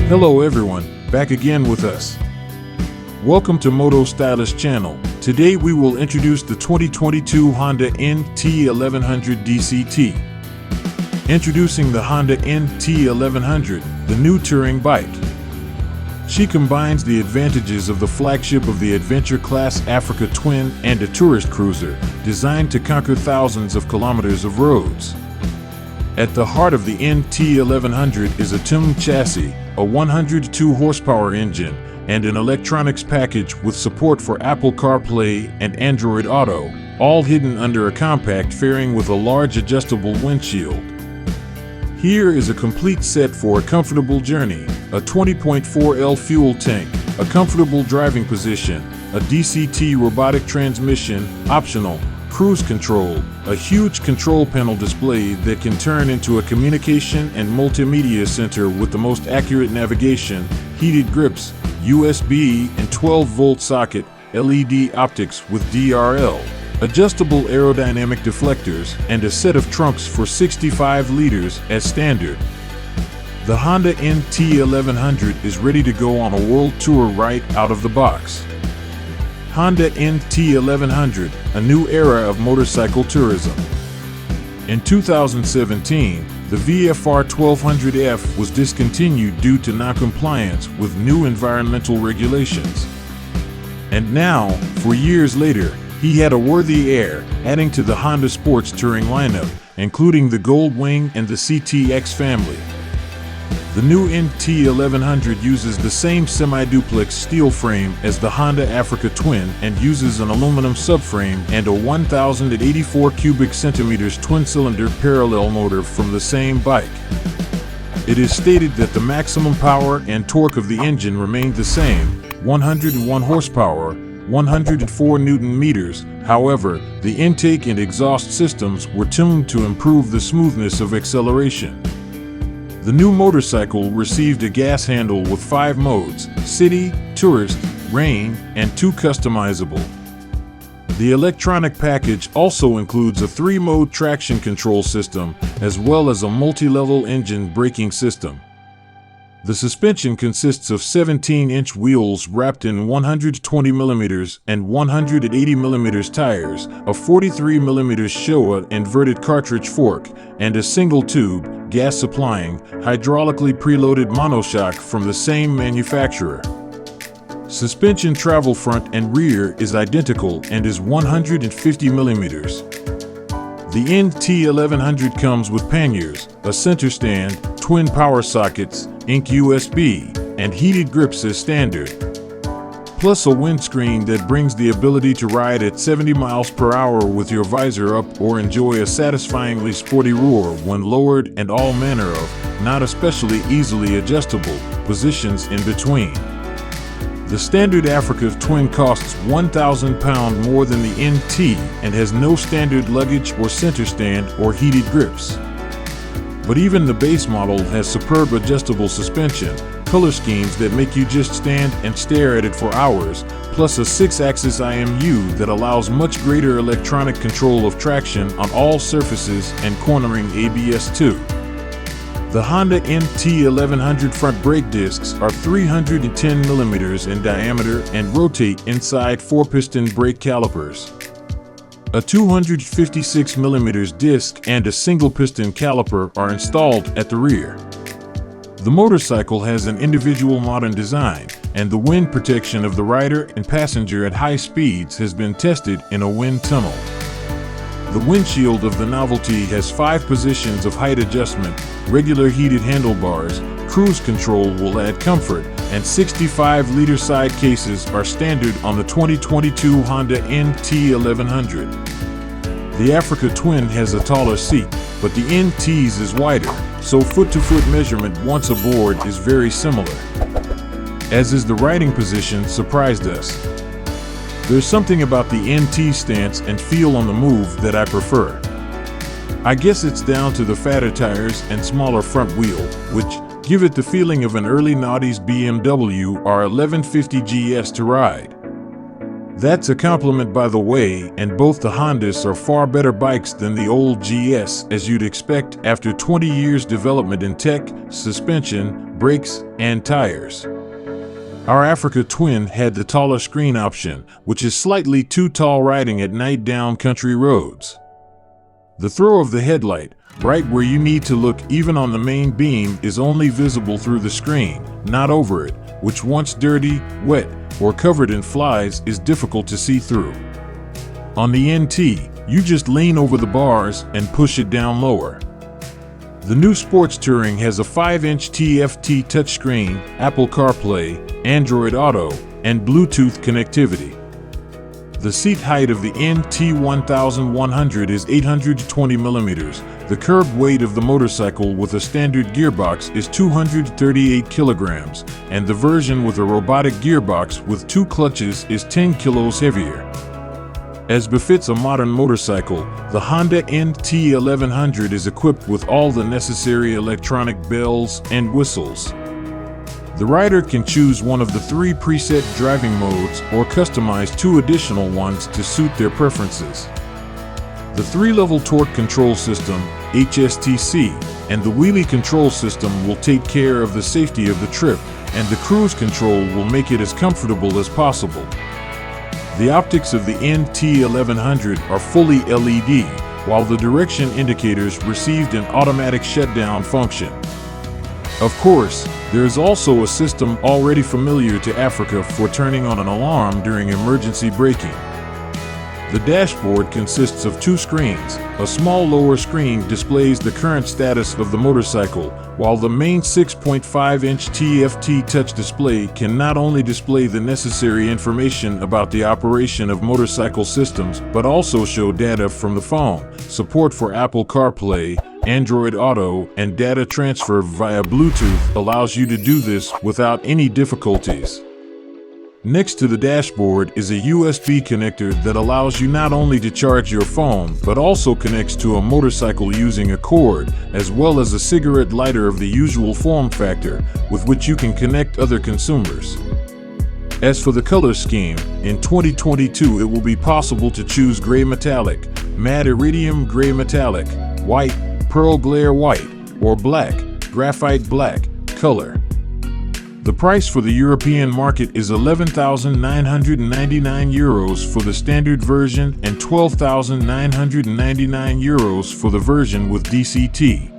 Hello everyone, back again with us. Welcome to Moto Stylish channel. Today we will introduce the 2022 Honda NT1100 DCT. Introducing the Honda NT1100, the new touring bike. She combines the advantages of the flagship of the adventure class Africa Twin and a tourist cruiser, designed to conquer thousands of kilometers of roads. At the heart of the NT1100 is a tuned chassis, a 102 horsepower engine, and an electronics package with support for Apple CarPlay and Android Auto, all hidden under a compact fairing with a large adjustable windshield. Here is a complete set for a comfortable journey: a 20.4L fuel tank, a comfortable driving position, a DCT robotic transmission, optional, cruise control, a huge control panel display that can turn into a communication and multimedia center with the most accurate navigation, heated grips, USB and 12-volt socket, LED optics with DRL, adjustable aerodynamic deflectors, and a set of trunks for 65 liters as standard. The Honda NT1100 is ready to go on a world tour right out of the box. Honda NT1100, a new era of motorcycle tourism. In 2017, the VFR 1200F was discontinued due to non-compliance with new environmental regulations. And now, 4 years later, he had a worthy heir, adding to the Honda Sports touring lineup, including the Goldwing and the CTX family. The new NT1100 uses the same semi-duplex steel frame as the Honda Africa Twin and uses an aluminum subframe and a 1,084 cubic centimeters twin-cylinder parallel motor from the same bike. It is stated that the maximum power and torque of the engine remained the same, 101 horsepower, 104 Newton meters. However, the intake and exhaust systems were tuned to improve the smoothness of acceleration. The new motorcycle received a gas handle with 5 modes: city, tourist, rain, and 2 customizable. The electronic package also includes a 3-mode traction control system, as well as a multi-level engine braking system. The suspension consists of 17-inch wheels wrapped in 120mm and 180mm tires, a 43mm Showa inverted cartridge fork, and a single-tube, gas-supplying, hydraulically preloaded monoshock from the same manufacturer. Suspension travel front and rear is identical and is 150mm. The NT1100 comes with panniers, a center stand, twin power sockets, ink USB, and heated grips as standard. Plus a windscreen that brings the ability to ride at 70 miles per hour with your visor up or enjoy a satisfyingly sporty roar when lowered, and all manner of, not especially easily adjustable, positions in between. The standard Africa Twin costs £1,000 more than the NT and has no standard luggage or center stand or heated grips. But even the base model has superb adjustable suspension, color schemes that make you just stand and stare at it for hours, plus a 6-axis IMU that allows much greater electronic control of traction on all surfaces and cornering ABS too. The Honda NT1100 front brake discs are 310mm in diameter and rotate inside 4-piston brake calipers. A 256mm disc and a single-piston caliper are installed at the rear. The motorcycle has an individual modern design, and the wind protection of the rider and passenger at high speeds has been tested in a wind tunnel. The windshield of the novelty has 5 positions of height adjustment, regular heated handlebars, cruise control will add comfort, and 65-liter side cases are standard on the 2022 Honda NT1100. The Africa Twin has a taller seat, but the NT's is wider, so foot-to-foot measurement once aboard is very similar. As is the riding position surprised us. There's something about the NT stance and feel on the move that I prefer. I guess it's down to the fatter tires and smaller front wheel, which give it the feeling of an early noughties BMW R1150 GS to ride. That's a compliment, by the way, and both the Hondas are far better bikes than the old GS, as you'd expect after 20 years development in tech, suspension, brakes, and tires. Our Africa Twin had the taller screen option, which is slightly too tall riding at night down country roads. The throw of the headlight, right where you need to look even on the main beam, is only visible through the screen, not over it, which once dirty, wet, or covered in flies is difficult to see through. On the NT, you just lean over the bars and push it down lower. The new Sports Touring has a 5-inch TFT touchscreen, Apple CarPlay, Android Auto, and Bluetooth connectivity. The seat height of the NT1100 is 820 millimeters. The curb weight of the motorcycle with a standard gearbox is 238 kilograms, and the version with a robotic gearbox with 2 clutches is 10 kilos heavier. As befits a modern motorcycle, the Honda NT1100 is equipped with all the necessary electronic bells and whistles. The rider can choose one of the 3 preset driving modes or customize 2 additional ones to suit their preferences. The 3-level torque control system, HSTC, and the wheelie control system will take care of the safety of the trip, and the cruise control will make it as comfortable as possible. The optics of the NT1100 are fully LED, while the direction indicators received an automatic shutdown function. Of course, there is also a system already familiar to Africa for turning on an alarm during emergency braking. The dashboard consists of 2 screens. A small lower screen displays the current status of the motorcycle, while the main 6.5-inch TFT touch display can not only display the necessary information about the operation of motorcycle systems, but also show data from the phone, support for Apple CarPlay, Android Auto, and data transfer via Bluetooth allows you to do this without any difficulties. Next to the dashboard is a USB connector that allows you not only to charge your phone, but also connects to a motorcycle using a cord, as well as a cigarette lighter of the usual form factor, with which you can connect other consumers. As for the color scheme, in 2022 it will be possible to choose gray metallic, matte iridium gray metallic, white, pearl glare white, or black, graphite black, color. The price for the European market is €11,999 for the standard version and €12,999 for the version with DCT.